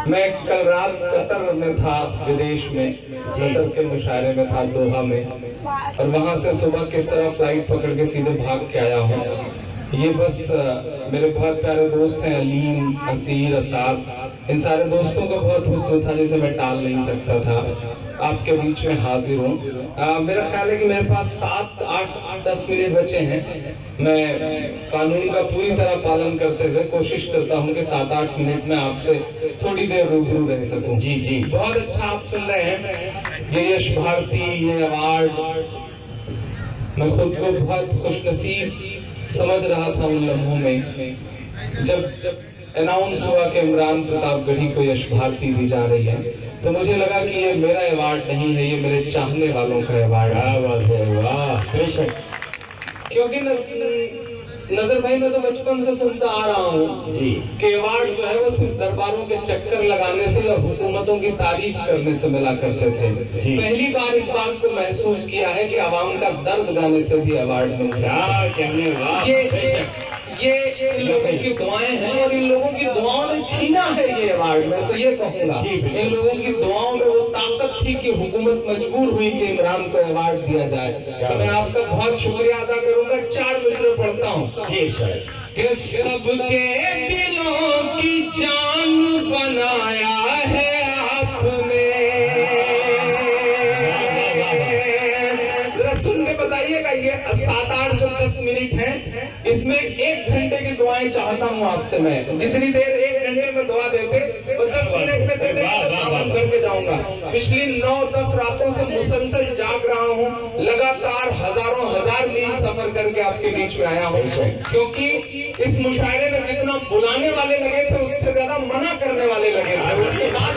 मैं कल रात कतर में था, विदेश में कतर के मुशायरे में था, दोहा में, और वहां से सुबह किस तरह फ्लाइट पकड़ के सीधे भाग के आया हूँ। ये बस मेरे बहुत प्यारे दोस्त हैं, अलीम, असीर, असाद, इन सारे दोस्तों को बहुत हुक्म था जिसे मैं टाल नहीं सकता था। आपके बीच में हाजिर हूँ। मेरा ख्याल है कि मेरे पास 7, 8, 10 मिनट बचे हैं। मैं कानून का पूरी तरह पालन करते हुए कोशिश करता हूँ कि 7-8 मिनट में आपसे थोड़ी देर रूबरू रह सकूं। जी जी, बहुत अच्छा आप सुन रहे हैं। ये यश भारती, ये अवार्ड, मैं खुद को बहुत खुशनसीब समझ रहा था उन लम्हों में जब अनाउंस हुआ कि इमरान प्रतापगढ़ी को यश भारती दी जा रही है। तो मुझे लगा कि ये मेरा अवार्ड नहीं है, ये मेरे चाहने वालों का अवार्ड है। वाह, बेशक। क्योंकि नजर भाई, मैं तो बचपन से सुनता आ रहा हूँ कि अवार्ड जो है वो सिर्फ दरबारों के चक्कर लगाने से या हुकूमतों की तारीफ करने से मिला करते थे। पहली बार इस बात को महसूस किया है कि आवाम का दर्द गाने से भी अवार्ड मिलता है। ये इन लोगों की दुआएं हैं और इन लोगों की दुआओं ने छीना है ये अवार्ड। मैं तो ये कहूँगा, इन लोगों की दुआओं में वो ताकत थी कि हुकूमत मजबूर हुई कि इमरान को अवार्ड दिया जाए। तो मैं आपका बहुत शुक्रिया अदा करूंगा। 4 मिसरे पढ़ता हूँ कि सबके दिलों की जान बनाया है आपने। सुन के बताइएगा, ये 7-8 जो 10 मिनट है, इसमें 1 घंटे की दुआएं चाहता हूँ आपसे। मैं जितनी देर 1 घंटे में दुआ देते तो 10 मिनट में दे देंगे तो काम करके जाऊंगा। पिछली 9-10 रातों से मुसलसल जाग रहा हूँ, लगातार हजारों हजार मील सफर करके आपके बीच में आया हूँ, क्योंकि इस मुशायरे में जितना बुलाने वाले लगे थे उससे ज्यादा मना करने वाले लगे थे। उसके बाद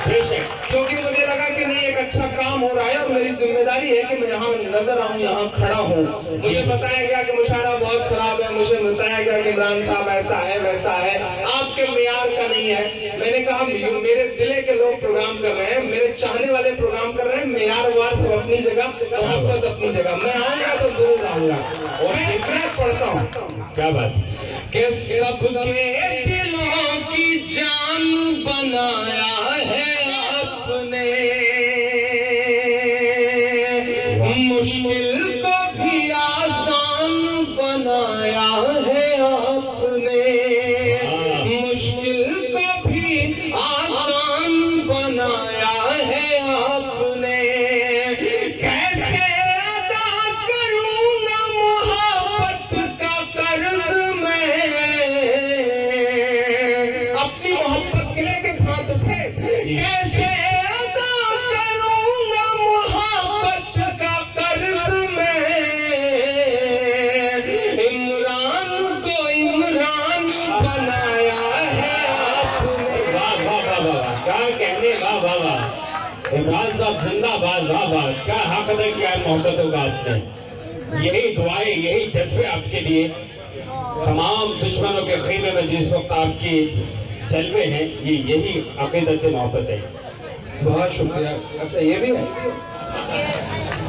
क्योंकि मुझे लगा कि नहीं, एक अच्छा काम हो रहा है और मेरी जिम्मेदारी है कि मैं यहाँ नजर आऊँ, यहाँ खड़ा हूँ। मुझे बताया गया कि मुशायरा बहुत खराब है, मुझे बताया गया कि इमरान साहब ऐसा है वैसा है, आपके मेयार का नहीं है। मैंने कहा मेरे जिले के लोग प्रोग्राम कर रहे हैं, मेरे चाहने वाले प्रोग्राम कर रहे हैं, मेयार वार सब अपनी जगह, मोहब्बत अपनी जगह। मैं आऊंगा तो जरूर आऊंगा। और मैं पढ़ता हूँ, क्या बात कि सबके दिलों की जान बनाया है आपने, मुश्किल को भी आसान बनाया है आपने, मुश्किल को भी आसान बनाया है आपने। कैसे अदा करूंगा मोहब्बत का कर्ज मैं, अपनी मोहब्बत के लेके हाथ उठे। कैसे अदा करूंगा मोहब्बत का कर्ज मैं, इमरान को इमरान बनाया है आपने। वाह वाह वाह वाह, क्या कहने, वाह वाह वाह। इमरान साहब जिंदाबाद, वाह वाह, क्या हक अदा किया है मोहब्बतों का आपने। यही दुआएं, यही जज्बे आपके लिए तमाम दुश्मनों के खीमे में जिस वक्त आपकी जलवे हैं, यही अकीदत मोहब्बत है। बहुत शुक्रिया। अच्छा, ये भी है?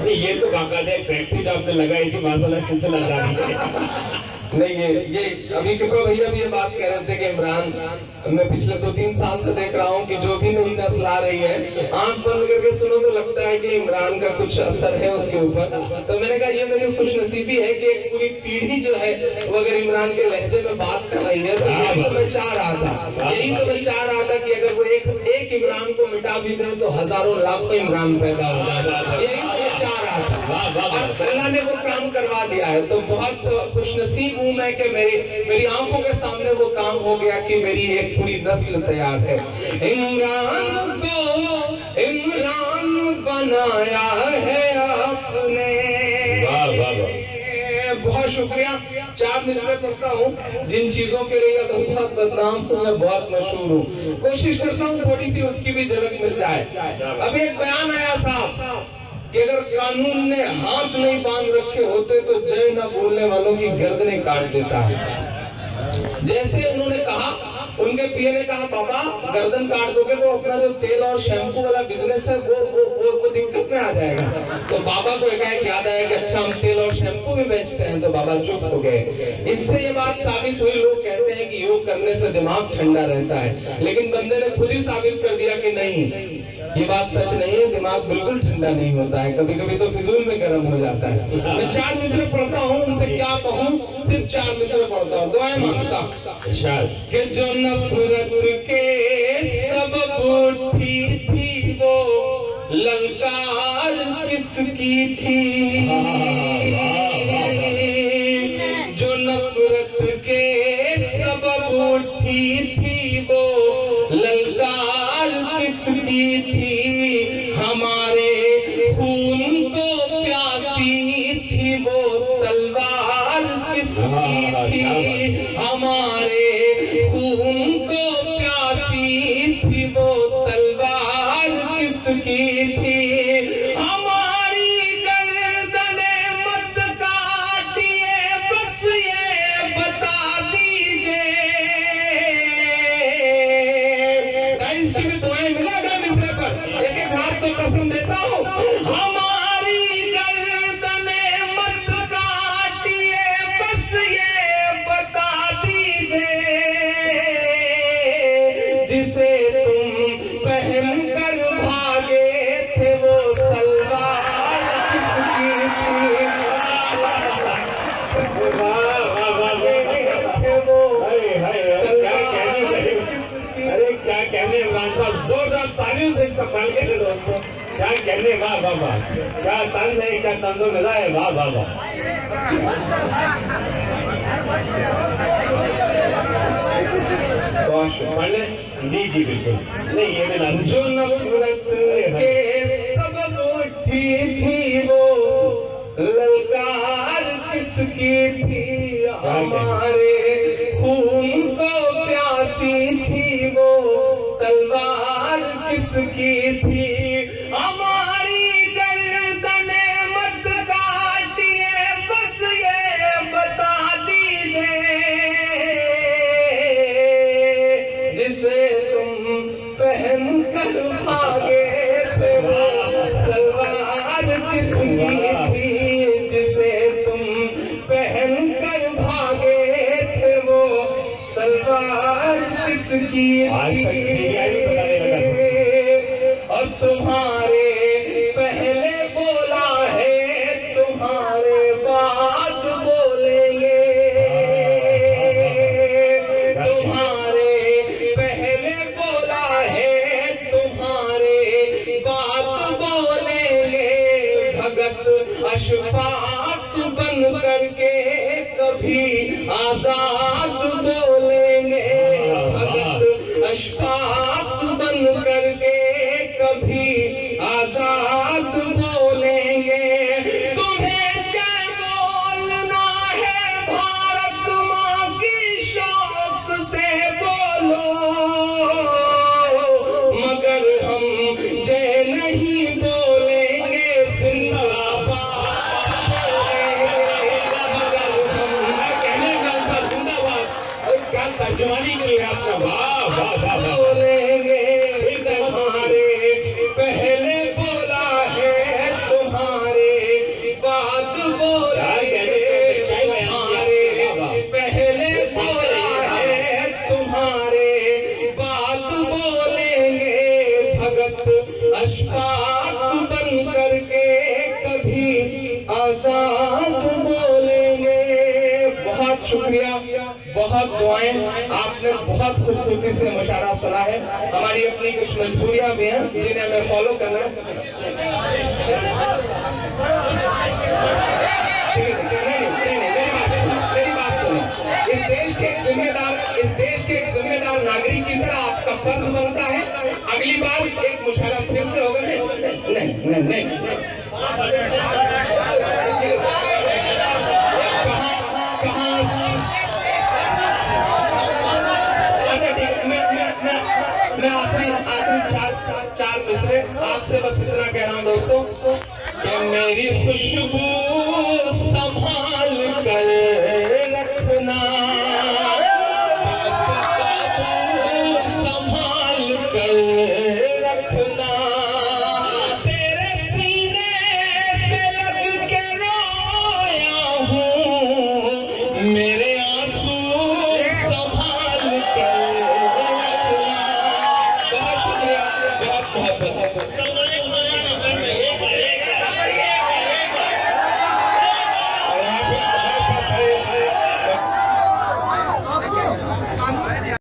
नहीं, ये तो बाकायदा प्रैक्टिस आपने लगाई थी, माशाल्लाह सिलसिला जारी है। नहीं, ये अभी कृपा भैया भी ये बात कह रहे थे कि इमरान, मैं पिछले 2-3 साल से देख रहा हूँ कि जो भी नई नस्ल आ रही है, आंख बंद करके सुनो तो लगता है कि इमरान का कुछ असर है उसके ऊपर। तो मैंने कहा ये मेरी खुशनसीबी है कि एक पूरी पीढ़ी जो है वो अगर इमरान के लहजे में बात कर रही है। तो यही तो मैं चाह रहा था, यही तो मैं चाह रहा था कि अगर वो एक इमरान को मिटा भी दे तो हजारों लाखों इमरान पैदा हो जाए। यही तो मैं चाह रहा था, अल्लाह ने वो काम करवा दिया है। तो बहुत खुशनसीब हूँ मैं कि मेरी आंखों के सामने वो काम हो गया कि मेरी एक पूरी नस्ल तैयार है। इमरान को इमरान बनाया है आपने। वाह वाह वाह, बहुत शुक्रिया। 4 मिसरे पढ़ता हूँ जिन चीजों के लिए तो बहुत बदनाम हूँ, मैं बहुत मशहूर हूँ। कोशिश करता हूँ थोड़ी सी उसकी भी झलक मिल जाए। अभी एक बयान आया साहब कि अगर कानून ने हाथ नहीं बांध रखे होते तो जय न बोलने वालों की गर्दनें काट देता है। जैसे उन्होंने कहा उनके पिए ने कहा बाबा गर्दन काट दोगे तो अपना जो तेल और शैम्पू वाला बिजनेस है वो दिक्कत में आ जाएगा। तो बाबा को एकाएक याद आया कि अच्छा हम तेल और शैम्पू भी बेचते हैं, तो बाबा चुप हो गए। इससे ये बात साबित हुई, लोग कहते हैं कि योग करने से दिमाग ठंडा रहता है, लेकिन बंदे ने खुद ही साबित कर दिया कि नहीं, ये बात सच नहीं है, दिमाग बिल्कुल ठंडा नहीं होता है, कभी कभी तो फिजूल में गर्म हो जाता है। मैं 4 मिसरे पढ़ता हूँ, उनसे क्या कहूँ, सिर्फ 4 मिसरे पढ़ता हूँ, दुआएं मांगता कि जो नफरत के सबब उठी थी वो ललकार किसकी थी, जो नफरत के सबब उठी थी वो ललकार किसकी थी, हमारे खून को प्यासी थी वो तलवार किसकी थी, हमारे खून को प्यासी थी वो तलवार किसकी थी, हमारी गर्दने मत काटिए बस ये बता दीजिए। इसकी भी दुआएं मिलेगा मिसरे पर, एक एक हाथ तो कसम देता हूँ, हमारी गर्दने मत काटिए बस ये बता दीजिए, जिसे तुम पहन कर भागे थे वो सलवार किसकी थी। अरे क्या कहने इमरान साहब, जोरदार तालियों से इस्तेमाल करें दोस्तों, क्या कहने, वाह वाह वाह, क्या तंज है, क्या तंजो मजा है, वाह वाह वाह। पढ़ने जी जी बिल्कुल नहीं, ये भी ना, जो नफरत के सबब उठी थी वो ललकार किसकी थी, हमारे खून को प्यासी थी वो तलवार किसकी थी, हमारी गर्दने मत काटिए बस ये बता दीजिए, जिसे तुम पहन कर भागे थे वो सलवार किसकी थी, जिसे तुम पहन कर भागे थे वो सलवार किसकी थी, और तुम्हारे पहले बोला है तुम्हारे बाद बोलेंगे, तुम्हारे पहले बोला है तुम्हारे बाद बोलेंगे, भगत अशफाक बन करके कभी आजाद बोलेंगे, भगत अशफाक बन करके कभी आजाद बोलेंगे, तुम्हें क्या बोलना है भारत माँ की शौक से बोलो, मगर हम जय नहीं बोलेंगे जिंदाबाद बोलेंगे, मगर हम कहने का जिंदाबाद, और क्या तर्जुमानी की है आपका, वाह वाह वाह वाह, बोलेंगे तुम्हारे पहले बोला है तुम्हारे बाद बोलेंगे, तुम्हारे पहले बोला है तुम्हारे बाद बोलेंगे, भगत अशफाक बन करके कभी आजाद बोलेंगे। बहुत शुक्रिया, बहुत दुआएं, आपने बहुत खूबसूरती से मुशायरा सुना है, हमारी अपनी कुछ मजबूरियां भी हैं जिन्हें हमें फॉलो करना है। मेरी बात सुनो, इस देश के एक जिम्मेदार नागरिक की तरह आपका फर्ज बनता है, अगली बार एक मुशायरा फिर से होगा। नहीं मैं आखिरी चार मिसरे आपसे बस इतना कह रहा हूँ दोस्तों,